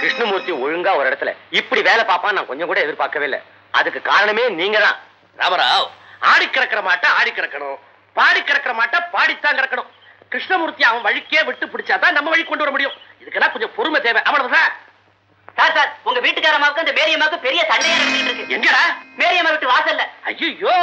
கிருஷ்ணமூர்த்தி ஒழுங்கா ஒரு இடத்துல இப்படி வேலை பார்ப்பான் நான் கொஞ்சம் கூட எதிர்பார்க்கவே இல்லை. அதுக்கு காரணமே நீங்க தான். ராமராவ், ஆடி கிடக்கிற மாட்டை ஆடி கிடக்கணும், பாடி கிடக்கிற மாட்டை பாடித்தான் கிடக்கணும். கிருஷ்ணமூர்த்தி அவன் வழிக்கே விட்டு பிடிச்சாதான் நம்ம வழி கொண்டு வர முடியும். இதுக்கெல்லாம் கொஞ்சம் பொறுமை தேவை. அவ்வளவுதான். சார் சார், உங்க வீட்டுக்காரமாவுக்கு அந்த மேரியம்மாவுக்கு பெரிய சண்டையா நடந்துட்டு இருக்கு. எங்கடா? மேரியம்மா வீட்டு வாசல்ல. ஐயோ,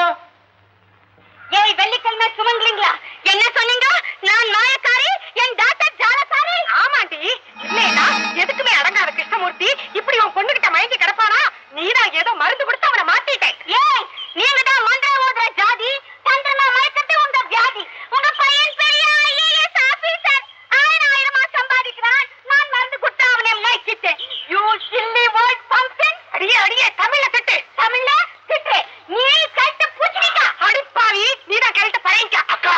ஏய் வெள்ளிக்கிழமை சுமங்கலிங்களா, என்ன சொன்னீங்க? நான் மாயக்காரி, என் டாக்டர் ஜாலக்காரி. ஆமாண்டி, இல்லையா எதுக்குமே அடங்காத கிருஷ்ணமூர்த்தி இப்படி உன் பொண்ணுகிட்ட மயங்கி கிடப்பானா? நீதான் ஏதோ மருந்து கொடுத்து அவனை மாத்திட்டேன். ஏய், நீங்க தான் மந்திர ஓதுற ஜாதி, சந்திரமா மயக்கத்தை உங்க வியாதி. உங்க பையன் பெரிய ஐஏஎஸ் ஆபீசர், ஆயிரமா சம்பாதிக்கிறான். நான் மருந்து கொடுத்து அவனை மயக்கிட்டேன். You silly word function. அடியே அடியே, தமிழ்ல திட்டு. தமிழ்ல திட்டு. நீ கரெக்ட் பூச்சிக்கா. அடிப்பாவி, நீதான் கரெக்ட் பையன்கா. அக்கா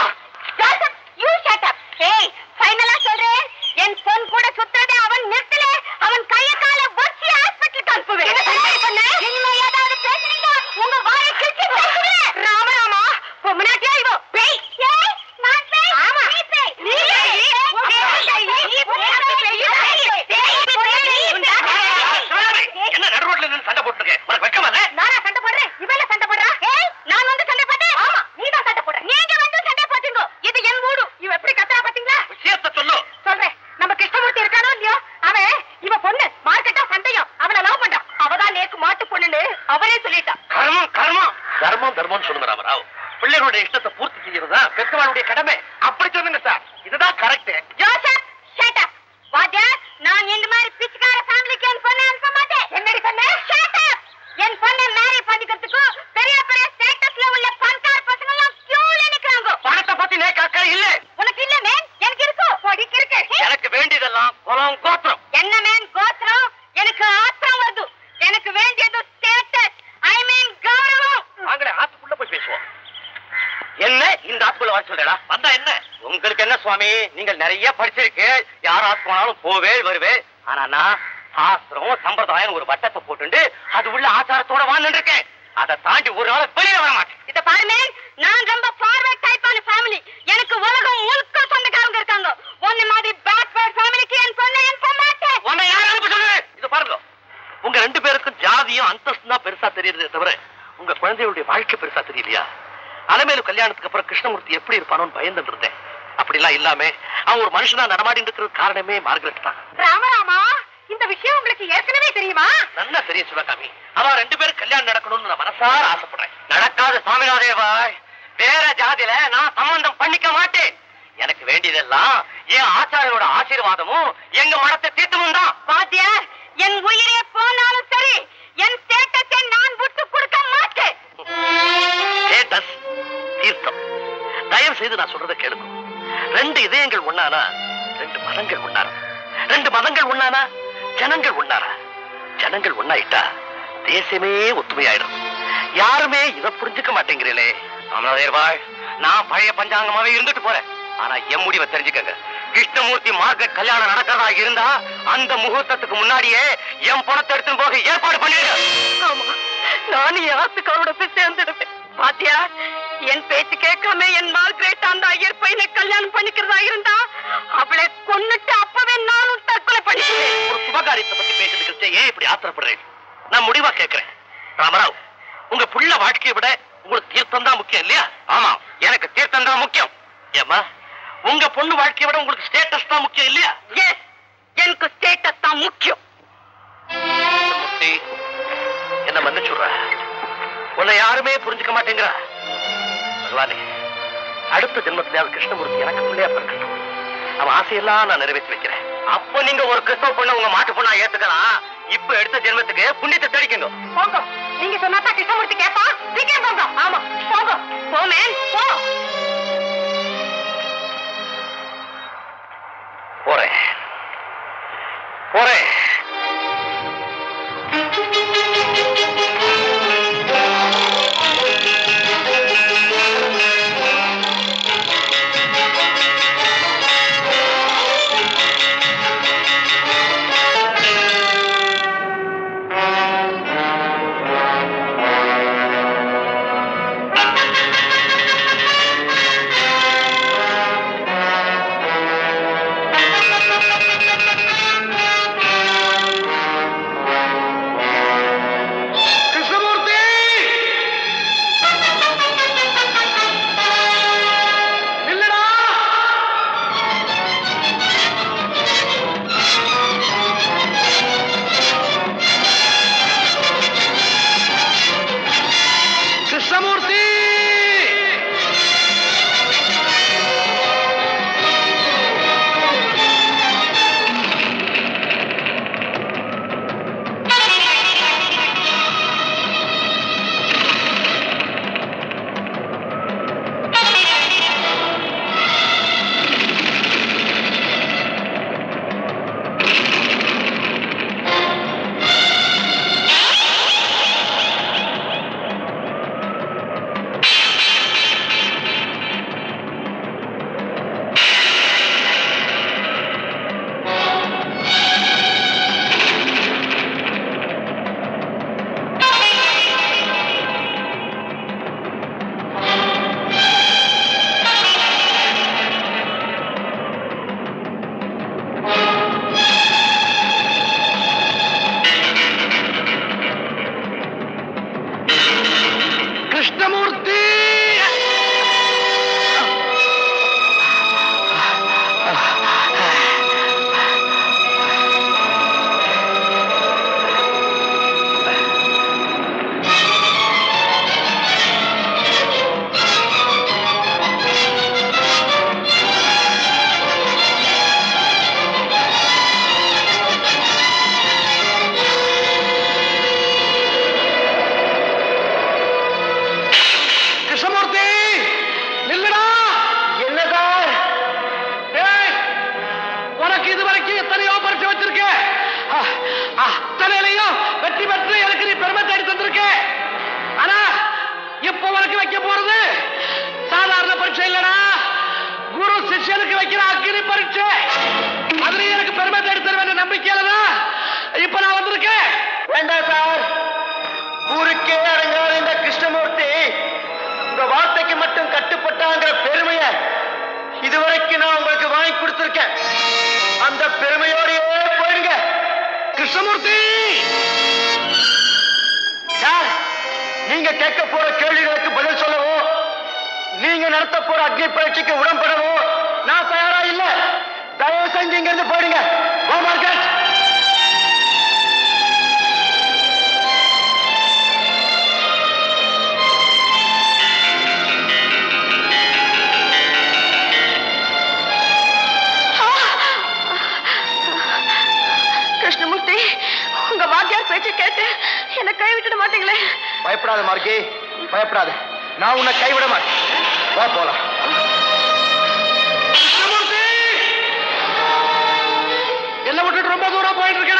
ஜோசப், யூ ஷட் அப். ஏய், ஃபைனலா சொல்றேன், என் பொன் கூட சுத்தறதை அவன் நிறுத்தல. அவன் கைய கால வச்சி ஹாஸ்பிடலுக்கு அனுப்புவேன். என்ன சண்டை பண்ண? இனிமே ஏதாவது பேசுறீங்க உங்க வாயை கிழிச்சு பேசுவேன். ராம ராமா, பொம்மனாட்டியா இவோ பேய். ஏய், நான் பேய். ஆமா, நீ பேய். நீ பேய். என்ன நடுரோட்ல நின்னு சண்டை போட்டுருக்கேன்? உனக்கு வெக்கமா இல்ல? நானா சண்டை போடுறேன்? இவள சண்டை போடுறா? ஏய், நான் வந்து சண்டை போட்டேன். ஆமா, நீதான் சண்டை போடுற. நீங்க வந்து சண்டை போட்டீங்க. இது என் ஊடு. இவ எப்படி கத்தறா பாத்தீங்களா? விஷயத்தை சொல்லு. சொல்றேன். நம்ம கிருஷ்ணமூர்த்தி இருக்கானோ இல்லையோ, அவன் இவ பொண்ணு மார்க்கெட்டா சண்டையும் அவனை லவ் பண்றான். அவதான் நேக்கு மாட்டு பொண்ணுன்னு அவரே சொல்லிட்டான். கர்மம் கர்மம் தர்மம் தர்மம்னு சொல்லுங்க ராமராவ். பிள்ளைகளுடைய இஷ்டத்தை பூர்த்தி செய்யறதா பெற்றவாளுடைய கடமை. அப்படி சொல்லுங்க சார், இதுதான் கரெக்ட். Joseph, shut up. வாத்தியார், நான் இந்த மாதிரி பிச்சைக்கார ஃபேமிலிக்கு என் பொண்ணை அனுப்ப மாட்டேன். என்னடி சொன்ன? Shut up. என் பொண்ணை மேரி பண்ணிக்கிறதுக்கு பெரிய பெரிய ஸ்டேட்டஸ்ல உள்ள பணக்கார பசங்க எல்லாம் கியூல நிக்கறாங்க. பணத்தை பத்தி நேக்கு அக்கறை இல்ல. உனக்கு இல்ல மேன், எனக்கு இருக்கு. பொடிக்கு இருக்கு. எனக்கு வேண்டியதெல்லாம் குலம் கோத்திரம். என்ன மேன் கோத்திரம்? எனக்கு ஆத்திரம் வருது. எனக்கு வேண்டியது ஸ்டேட்டஸ், ஐ மீன் கௌரவம். வாங்களே, ஆத்துக்குள்ள போய் பேசுவோம். என்ன இந்த ஆத்துக்குள்ள வர சொல்றா? வந்தா என்ன? உங்களுக்கு என்ன சுவாமி, நீங்கள் நிறைய படிச்சிருக்கு, யார் ஆத்து போனாலும் போவே வருவே. ஆனா நான் சாஸ்திரம் சம்பிரதாயம் ஒரு வட்டத்தை போட்டு அது உள்ள ஆச்சாரத்தோட வாழ்ந்துட்டு இருக்கேன். அதை தாண்டி ஒரு நாள் வெளியில வர மாட்டேன். இத பாரு மேன், நான் ரொம்ப ஃபார்வர்ட் டைப்பான ஃபேமிலி. எனக்கு உலகம் முழுக்க சொந்தக்காரங்க இருக்காங்க. ஒன்ன மாதிரி பேக்வர்ட் ஃபேமிலிக்கு என் பொண்ணை அனுப்ப மாட்டேன். உன்னை யார் அனுப்ப சொல்லுங்க? இது பாருங்க, உங்க ரெண்டு பேருக்கும் ஜாதியும் அந்தஸ்து தான் பெருசா தெரியுதே தவிர உங்க குழந்தைகளுடைய வாழ்க்கை பெருசா தெரியலையா? அலமேலு கல்யாணத்துக்கு அப்புறம் கிருஷ்ணமூர்த்தி எப்படி இருப்பானோன்னு பயந்துட்டு இருந்தேன். அப்படிலாம் இல்லாம அவன் ஒரு மனுஷனா நடமாடிட்டு இருக்கிறது காரணமே மார்கரெட் தான். ராமராமா, இந்த விஷயம் உங்களுக்கு ஏற்கனவே தெரியுமா? நல்லா தெரியும் சிவகாமி. அவன் ரெண்டு பேரும் கல்யாணம் நடக்கணும்னு நான் மனசார ஆசைப்படுறேன். நடக்காத சாமிநாதேவாய், வேற ஜாதியில நான் சம்பந்தம் பண்ணிக்க மாட்டேன். எனக்கு வேண்டியதெல்லாம் என் ஆச்சாரியோட ஆசீர்வாதமும் எங்க மனத்தை தீர்த்தமும் தான். வாத்தியார், என் உயிரே போனாலும் சரி, என் ஸ்டேட்டஸை நான் விட்டு கொடுக்க மாட்டேன். ஸ்டேட்டஸ், தீர்த்தம், தயவு செய்து நான் சொல்றதை கேளுங்க. ரெண்டு இதயங்கள் ஒண்ணானா ரெண்டு மதங்கள் ஒண்ணாரா? ரெண்டு மதங்கள் ஒண்ணானா ஜனங்கள் ஒண்ணாரா? ஜனங்கள் ஒண்ணாயிட்டா தேசமே ஒத்துமையாயிடும். யாருமே இதை புரிஞ்சுக்க மாட்டேங்கிறீங்களே. ராமநாதேவாய், நான் பழைய பஞ்சாங்கமாவே இருந்துட்டு போறேன். ஆனா என் முடிவை தெரிஞ்சுக்கங்க. கிருஷ்ணமூர்த்தி மார்க்கெட் கல்யாணம் நடக்கிறதா இருந்தா அந்த முகூர்த்தத்துக்கு முன்னாடியே என் பணத்தை எடுத்துன்னு போக ஏற்பாடு பண்ணிடுங்க. ஆமா, நானும் என் ஆத்துக்காரோட போய் சேர்ந்துடுவேன். பாத்தியா, என் பேச்சு கேட்காம என் மார்கரெட் அந்த ஐயர் பையனை கல்யாணம் பண்ணிக்கிறதா இருந்தா அவளை கொன்னுட்டு அப்பவே நானும் தற்கொலை பண்ணிக்கிறேன். ஒரு சுபகாரியத்தை பத்தி பேசிட்டு ஏன் இப்படி ஆத்திரப்படுறேன்? நான் முடிவா கேட்கிறேன். ராமராவ், உங்க புள்ள வாழ்க்கையை விட உங்களுக்கு தீர்த்தம் தான் முக்கியம் இல்லையா? ஆமா, எனக்கு தீர்த்தம் தான் முக்கியம். ஏமா, உங்க பொண்ணு வாழ்க்கையை விட உங்களுக்கு ஸ்டேட்டஸ் தான் முக்கியம் இல்லையா? எஸ், எனக்கு ஸ்டேட்டஸ் தான் முக்கியம். என்ன மன்னிச்சுடுற, உன்னை யாருமே புரிஞ்சுக்க மாட்டேங்கிறா. பகவானே, அடுத்த ஜென்மத்திலேயாவது கிருஷ்ணமூர்த்தி எனக்கு பிள்ளையா பிறக்கட்டும். அவன் ஆசையெல்லாம் நான் நிறைவேற்றி வைக்கிறேன். அப்ப நீங்க ஒரு கிறிஸ்தவ பொண்ணு உங்க மாட்டு பொண்ணா ஏத்துக்கலாம். இப்ப எடுத்த ஜென்மத்துக்கு புண்ணியத்தை தெளிக்கணும். போங்க, நீங்க சொன்னாதான் கிருஷ்ணமூர்த்தி கேப்பா. சீக்கிரம் போங்க. ஆமா, போங்க. போ மேன், போ. போறேன் போறேன். அத்தனையிலையும் வெற்றி பெற்று எனக்கு நீ பெருமை தேடி தந்திருக்க. ஆனா இப்ப உனக்கு வைக்க போறது சாதாரண பரீட்சை இல்லடா, குரு சிஷ்யனுக்கு வைக்கிற அக்னி பரீட்சை. அதுலயும் எனக்கு பெருமை தேடி தருவேன் நம்பிக்கையிலதான் இப்ப நான் வந்திருக்கேன். வேண்டாம் சார், ஊருக்கே அடங்காத இந்த கிருஷ்ணமூர்த்தி உங்க வார்த்தைக்கு மட்டும் கட்டுப்பட்டாங்கிற பெருமைய இதுவரைக்கும் நான் உங்களுக்கு வாங்கி கொடுத்திருக்கேன். அந்த பெருமையோடயே போயிடுங்க. கிருஷ்ணமூர்த்தி சார், நீங்க கேட்க போற கேள்விகளுக்கு பதில் சொல்லவோ, நீங்க நடத்த போற அக்னி பரீட்சைக்கு உடன்படவோ நான் தயாரா இல்ல. தயவு செஞ்சு இங்க இருந்து போயிடுங்க. கோ மார்க்கெட். கிருஷ்ணமூர்த்தி, உங்க வாத்தியார் பேச்சை கேட்டு என்ன கை விட்டுட மாட்டீங்களே? பயப்படாத மார்க்கி, பயப்படாத. நான் உன்னை கைவிட மாட்டேன். வா போலாம். என்ன விட்டுட்டு ரொம்ப தூரம் போயிட்டு இருக்கா?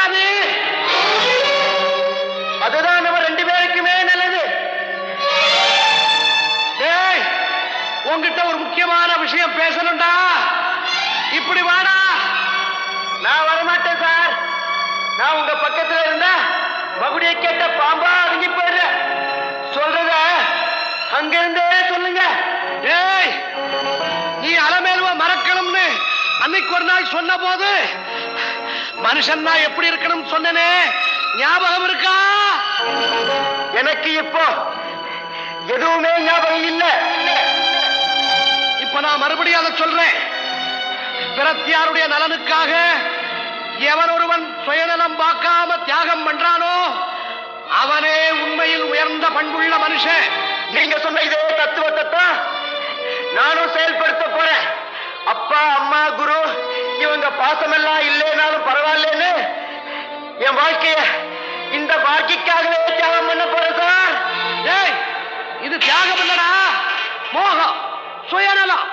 அதுதான் நம்ம ரெண்டு பேருக்குமே நல்லது. ஏய், உன்கிட்ட ஒரு முக்கியமான விஷயம் பேசணும்டா. இப்படி வாடா. நான் வரமாட்டேன் சார். நான் உங்க பக்கத்துல இருந்தா மகுடியை கேட்ட பாம்பா அடங்கி போயிடுறேன். சொல்றத அங்கிருந்தே சொல்லுங்க. ஏய், நீ அலமேலுவ மறக்கணும்னு அன்னைக்கு ஒரு நாள் சொன்ன போது மனுஷன்னா எப்படி இருக்கணும் சொன்னனே, ஞாபகம் இருக்கா? எனக்கு இப்போ எதுவுமே ஞாபகம் இல்ல. இப்ப நான் மறுபடியும் அதை சொல்றேன். பிரத்தியாருடைய நலனுக்காக எவன் ஒருவன் சுயநலம் பார்க்காம தியாகம் பண்றானோ அவனே உண்மையில் உயர்ந்த பண்புள்ள மனுஷன். நீங்க சொன்ன இதே தத்துவத்தை தான் நானும் செயல்படுத்த போறேன். அப்பா, அம்மா, குரு இவங்க பாசமெல்லாம் இல்லைனாலும் பரவாயில்லன்னு என் வாழ்க்கைய இந்த வாழ்க்கைக்காகவே தியாகம் பண்ண போறேன் சார். ஏய், இது தியாகம் இல்லடா, மோகம், சுயநலம்.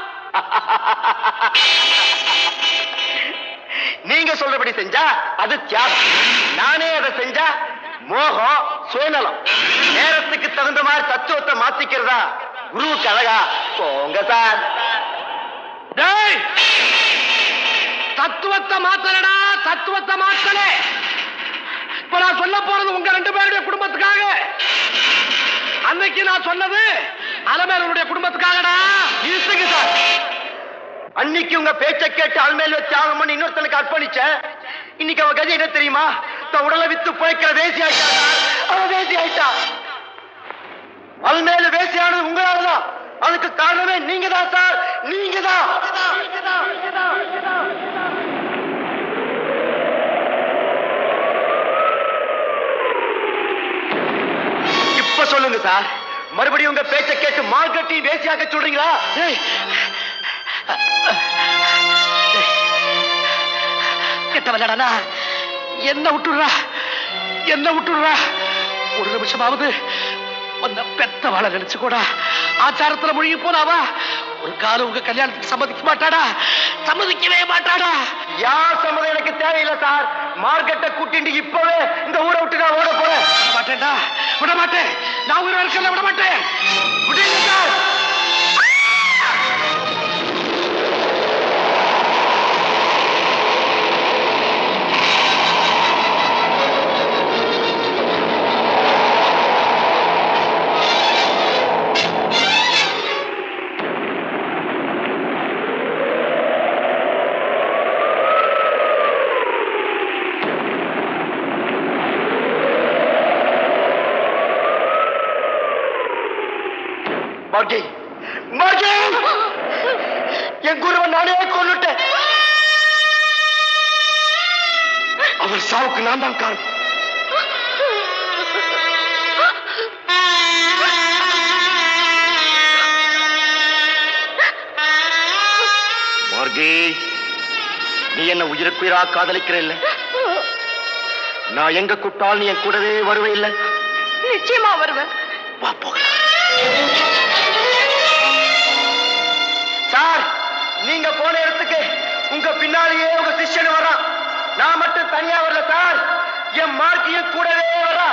நீங்க சொல்றபடி செஞ்சா அது தியாகம், நானே அதை செஞ்சா மோகம், சுயநலம். நேரத்துக்கு தகுந்த மாதிரி தத்துவத்தை மாத்திக்கிறதா குருவுக்கு அழகா? போங்க சார். டேய், தத்துவத்தை மாத்தலடா, தத்துவத்தை மாத்தல. இப்ப நான் சொல்ல போறது உங்க ரெண்டு பேருடைய குடும்பத்துக்காக. அன்னைக்கு நான் சொன்னது அலமேலுடைய குடும்பத்துக்காகடா. இருந்துங்க சார். அன்னைக்கு உங்க பேச்சை கேட்டு அல்மேல தியாகம் பண்ணி இன்னொருத்தனுக்கு அர்ப்பணிச்சேன். இன்னைக்கு அவ கதை என்ன தெரியுமா? தன் உடலை வித்து போய்க்கிற வேசி ஆயிட்டா. அவன் வேசி ஆயிட்டா. அல்மேல வேசி ஆனது உங்களாலதான். அதுக்கு காரணமே நீங்க தான் சார், நீங்க தான். இப்ப சொல்லுங்க சார், மறுபடியும் உங்க பேச்சை கேட்டு மார்க்கெட்டையும் வேசியாக்க சொல்றீங்களா? கெட்டவல்லடா, என்ன விட்டுடுறா, என்ன விட்டுடுறா. ஒரு நிமிஷமாவது உன்னை பெத்தவாள நினைச்சு கூட ஆச்சாரத்துல மொழிகி போனாவா ஒரு காலம் உங்க கல்யாணத்துக்கு சம்மதிக்க மாட்டாடா, சம்மதிக்கவே மாட்டாடா. யார் சம்மதம் எனக்கு தேவையில்லை சார். மார்க்கெட்டை கூட்டிட்டு இப்பவே இந்த ஊரை விட்டு நான் ஓட போறேன். விட மாட்டேன்டா, விட மாட்டேன். நான் உயிரை இருக்கல, விட மாட்டேன். விடுங்க சார். மார்கி, மார்கி, என் குருவை நானே கொன்னுட்டேன். அவர் சாவுக்கு நான் தான் காரணம். மார்கி, நீ என்ன உயிருக்குயிரா காதலிக்கிற இல்ல? நான் எங்க கூப்பிட்டால் நீ என் கூடவே வருவே இல்லை? நிச்சயமா வருவேன். வா போகலாம். சார், நீங்க போன இடத்துக்கு உங்க பின்னாலேயே உங்க சிஷ்யன் வரான். நான் மட்டும் தனியா வரல சார். என் மார்க்கையும் கூடவே வரா.